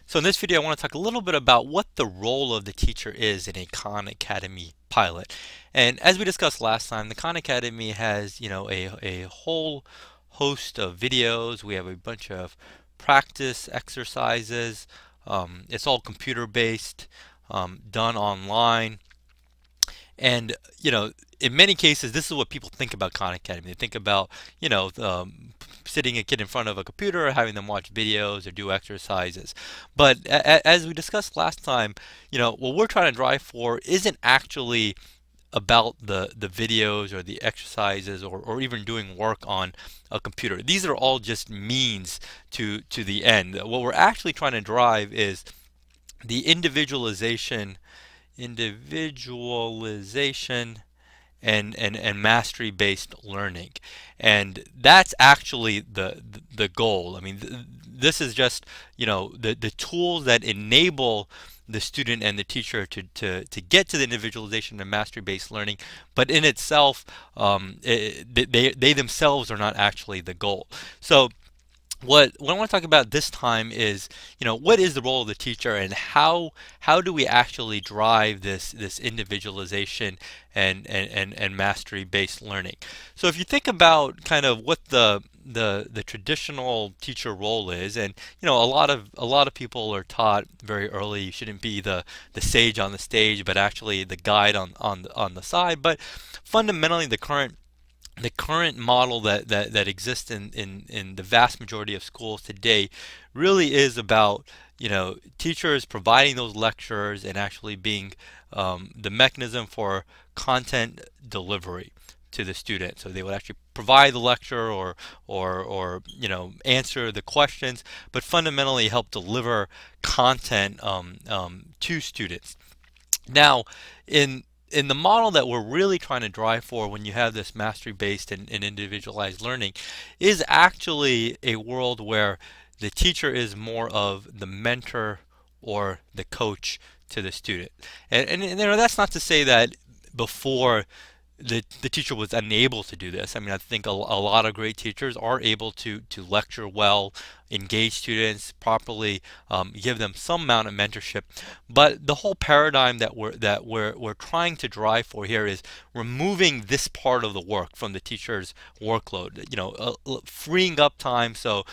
So in this video, I want to talk a little bit about what the role of the teacher is in a Khan Academy pilot. And as we discussed last time, the Khan Academy has, a whole host of videos. We have a bunch of practice exercises. It's all computer based, done online. And, in many cases, this is what people think about Khan Academy. They think about, sitting a kid in front of a computer, having them watch videos or do exercises. But as we discussed last time, what we're trying to drive for isn't actually about the videos or the exercises or even doing work on a computer. These are all just means to the end. What we're actually trying to drive is the individualization and mastery based learning, and that's actually the goal. I mean, this is just the tools that enable the student and the teacher to get to the individualization and mastery based learning, but in itself, they themselves are not actually the goal. So what I want to talk about this time is, what is the role of the teacher, and how do we actually drive this individualization and mastery based learning. So if you think about kind of what the traditional teacher role is, and a lot of people are taught very early you shouldn't be the sage on the stage, but actually the guide on the side. But fundamentally, the current model that exists in the vast majority of schools today really is about teachers providing those lectures and actually being the mechanism for content delivery to the student. So they would actually provide the lecture or answer the questions, but fundamentally help deliver content to students. Now, in the model that we're really trying to drive for when you have this mastery based and individualized learning is actually a world where the teacher is more of the mentor or the coach to the student. And that's not to say that before the teacher was unable to do this. I mean, I think a lot of great teachers are able to lecture well, engage students properly, give them some amount of mentorship. But the whole paradigm that we're trying to drive for here is removing this part of the work from the teacher's workload. Freeing up time so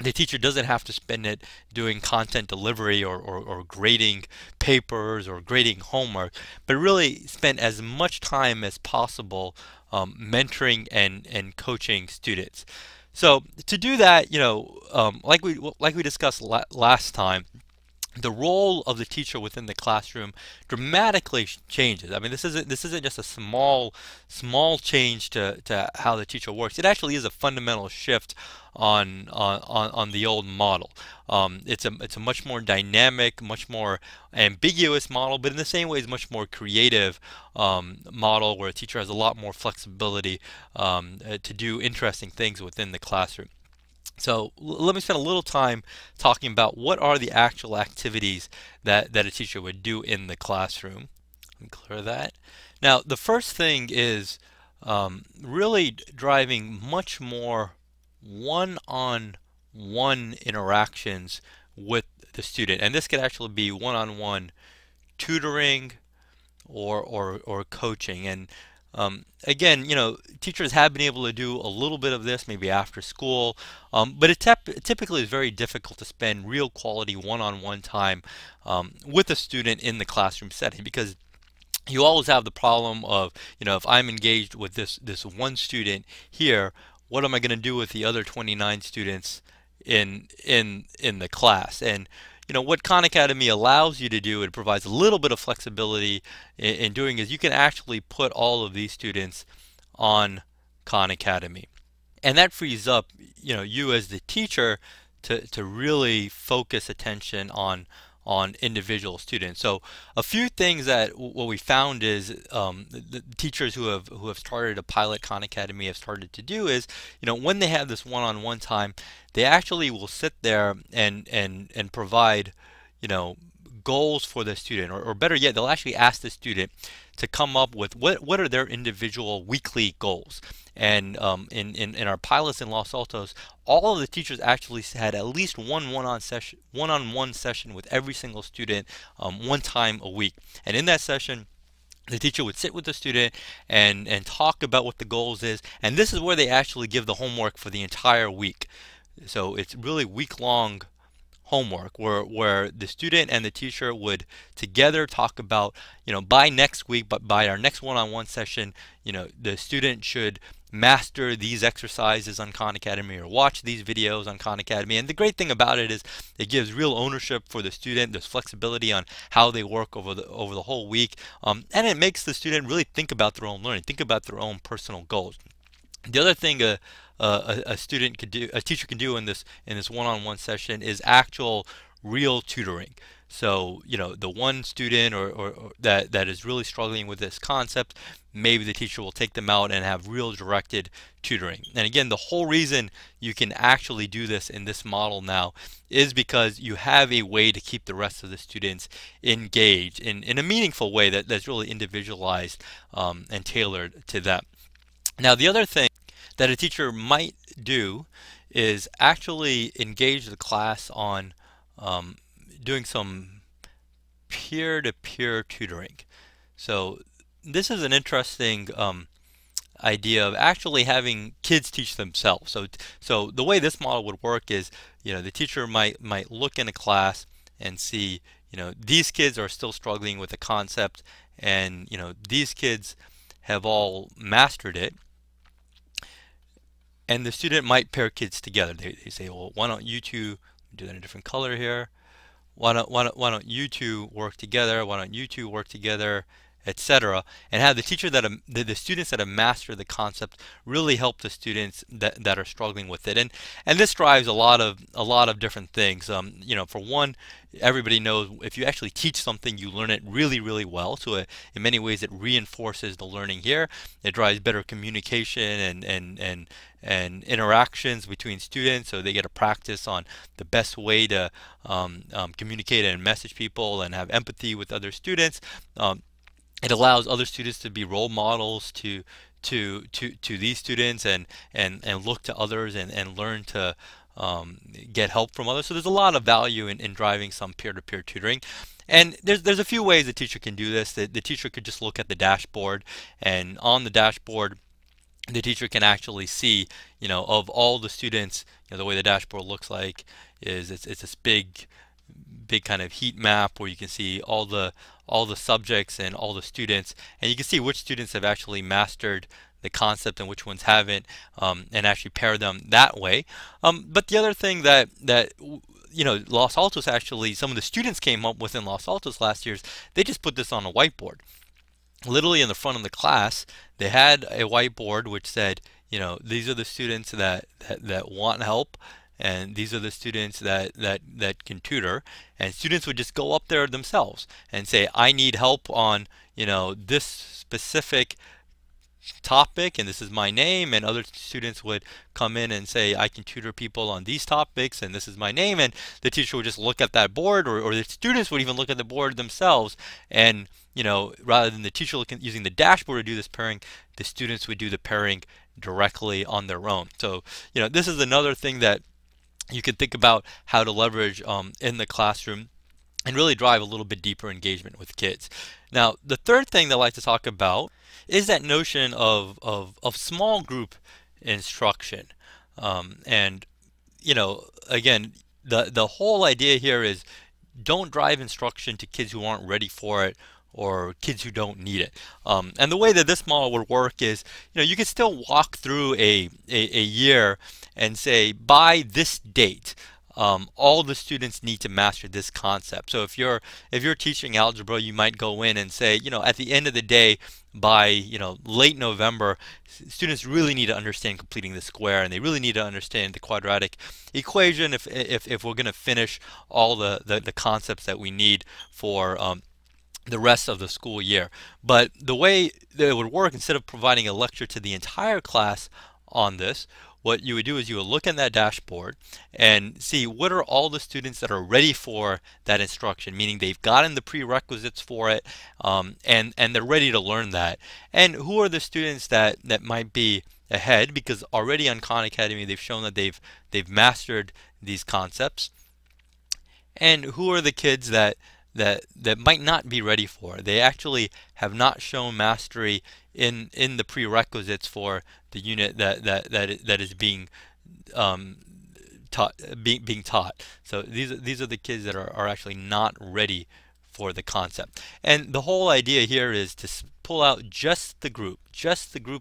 the teacher doesn't have to spend it doing content delivery or grading papers or grading homework, but really spend as much time as possible mentoring and coaching students. So to do that, like we discussed last time, the role of the teacher within the classroom dramatically changes. I mean, this isn't just a small change to how the teacher works. It actually is a fundamental shift on the old model. It's a much more dynamic, much more ambiguous model, but in the same way, it's much more creative model where a teacher has a lot more flexibility to do interesting things within the classroom. So let me spend a little time talking about what are the actual activities that a teacher would do in the classroom. Let me clear that. Now, the first thing is really driving much more one-on-one interactions with the student. And this could actually be one-on-one tutoring or coaching. And again, teachers have been able to do a little bit of this maybe after school, but it typically is very difficult to spend real quality one-on-one time with a student in the classroom setting, because you always have the problem of, if I'm engaged with this one student here, what am I going to do with the other 29 students in the class? And what Khan Academy allows you to do, it provides a little bit of flexibility in doing, is you can actually put all of these students on Khan Academy. And that frees up, you as the teacher to really focus attention on individual students. So a few things that what we found is the teachers who have started a pilot Khan Academy have started to do is, when they have this one-on-one time, they actually will sit there and provide, goals for the student, or better yet, they'll actually ask the student to come up with what are their individual weekly goals. And in our pilots in Los Altos, all of the teachers actually had at least one-on-one session with every single student, one time a week. And in that session, the teacher would sit with the student and talk about what the goals is, and this is where they actually give the homework for the entire week. So it's really week-long homework where the student and the teacher would together talk about, by next week, but by our next one-on-one session, the student should master these exercises on Khan Academy or watch these videos on Khan Academy. And the great thing about it is it gives real ownership for the student. There's flexibility on how they work over the whole week, and it makes the student really think about their own learning, think about their own personal goals. The other thing a teacher can do in this one-on-one session is actual real tutoring. So, the one student or that is really struggling with this concept, maybe the teacher will take them out and have real directed tutoring. And again, the whole reason you can actually do this in this model now is because you have a way to keep the rest of the students engaged in a meaningful way that's really individualized and tailored to them. Now, the other thing that a teacher might do is actually engage the class on doing some peer-to-peer tutoring. So this is an interesting idea of actually having kids teach themselves. So the way this model would work is, the teacher might look in a class and see, these kids are still struggling with the concept, and these kids have all mastered it. And the student might pair kids together. They say, well, why don't you two do that in a different color here? Why don't you two work together? Why don't you two work together, etc. And have the teacher the students that have mastered the concept really help the students that are struggling with it. And this drives a lot of different things. For one, everybody knows if you actually teach something, you learn it really, really well. So in many ways, it reinforces the learning here. It drives better communication and interactions between students, so they get a practice on the best way to communicate and message people and have empathy with other students. It allows other students to be role models to these students and look to others and learn to get help from others. So there's a lot of value in driving some peer-to-peer tutoring. And there's a few ways the teacher can do this. The teacher could just look at the dashboard, and on the dashboard the teacher can actually see, of all the students, the way the dashboard looks like is it's this big kind of heat map where you can see all the subjects and all the students, and you can see which students have actually mastered the concept and which ones haven't, and actually pair them that way. But the other thing that Los Altos, actually some of the students came up with in Los Altos last year, they just put this on a whiteboard. Literally in the front of the class, they had a whiteboard which said, these are the students that want help, and these are the students that can tutor. And students would just go up there themselves and say, I need help on this specific topic, and this is my name. And other students would come in and say, I can tutor people on these topics, and this is my name. And the teacher would just look at that board, or the students would even look at the board themselves, and rather than the teacher using the dashboard to do this pairing, the students would do the pairing directly on their own. So this is another thing that you can think about how to leverage in the classroom and really drive a little bit deeper engagement with kids. Now, the third thing that I like to talk about is that notion of small group instruction. And again, the whole idea here is don't drive instruction to kids who aren't ready for it or kids who don't need it. And the way that this model would work is, you can still walk through a year and say, by this date, all the students need to master this concept. So if you're teaching algebra, you might go in and say, at the end of the day, by late November, students really need to understand completing the square, and they really need to understand the quadratic equation if we're going to finish all the concepts that we need for the rest of the school year. But the way that it would work, instead of providing a lecture to the entire class on this, what you would do is you would look in that dashboard and see what are all the students that are ready for that instruction, meaning they've gotten the prerequisites for it, and they're ready to learn that. And who are the students that might be ahead because already on Khan Academy they've shown that they've mastered these concepts, and who are the kids that might not be ready for it. They actually have not shown mastery in the prerequisites for the unit that is being being taught. So these are the kids that are actually not ready for the concept. And the whole idea here is to pull out just the group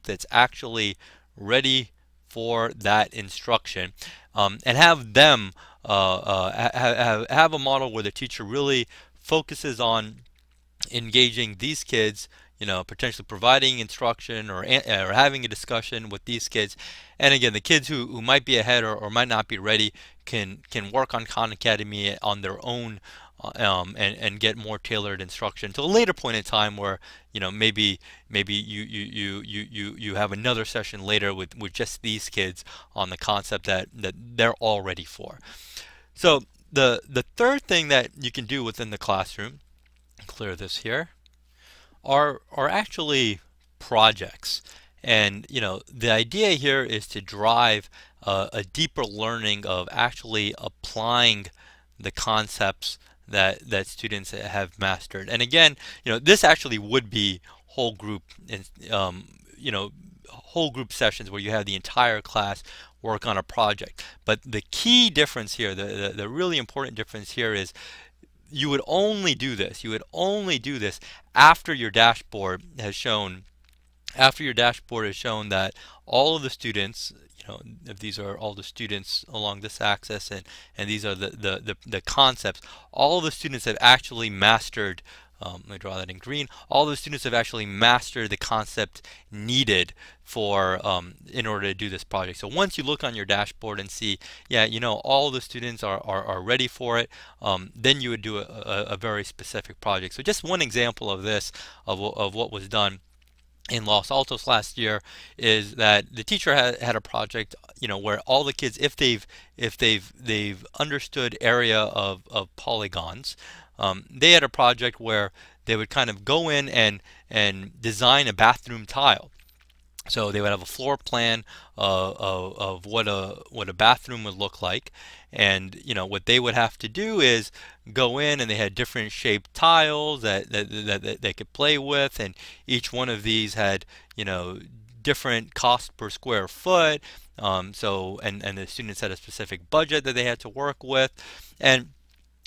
that's actually ready for that instruction, and have them have a model where the teacher really focuses on engaging these kids, potentially providing instruction or having a discussion with these kids. And again, the kids who might be ahead or might not be ready can work on Khan Academy on their own, and get more tailored instruction to a later point in time where maybe you have another session later with just these kids on the concept that they're all ready for. So the third thing that you can do within the classroom, clear this here, are actually projects. And the idea here is to drive a deeper learning of actually applying the concepts that students have mastered. And again, this actually would be whole group, whole group sessions where you have the entire class work on a project. But the key difference here, the really important difference here is you would only do this. You would only do this after your dashboard has shown that all of the students, if these are all the students along this axis, and these are the concepts, all of the students have actually mastered. Let me draw that in green. All the students have actually mastered the concept needed for in order to do this project. So once you look on your dashboard and see, yeah, all the students are ready for it, then you would do a very specific project. So just one example of this, of what was done in Los Altos last year, is that the teacher had a project, where all the kids, if they've understood area of polygons, they had a project where they would kind of go in and design a bathroom tile. So they would have a floor plan of what a bathroom would look like, and what they would have to do is go in, and they had different shaped tiles that they could play with, and each one of these had different cost per square foot. So and the students had a specific budget that they had to work with, and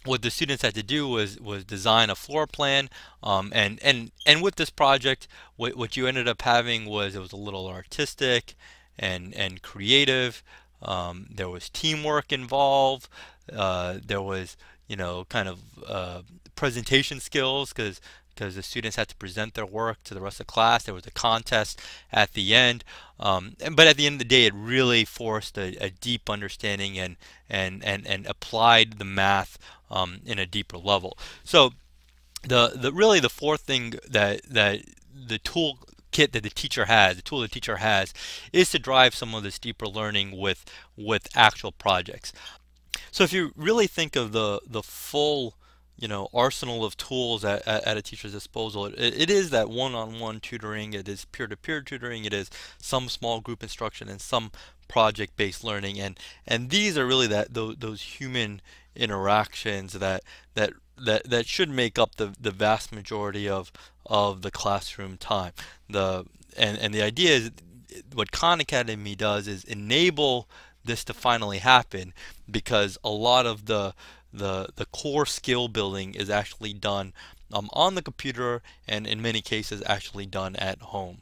what the students had to do was design a floor plan, and with this project, what you ended up having was, it was a little artistic and creative. There was teamwork involved. There was kind of presentation skills, because the students had to present their work to the rest of the class. There was a contest at the end, but at the end of the day, it really forced a deep understanding and applied the math in a deeper level. So the fourth thing that the toolkit that the teacher has, the tool the teacher has, is to drive some of this deeper learning with actual projects. So if you really think of the full arsenal of tools at a teacher's disposal, it is that one-on-one tutoring, it is peer-to-peer tutoring, it is some small group instruction, and some project-based learning, and these are really those human interactions that should make up the vast majority of the classroom time. And the idea is, what Khan Academy does is enable this to finally happen, because a lot of the core skill building is actually done on the computer, and in many cases actually done at home.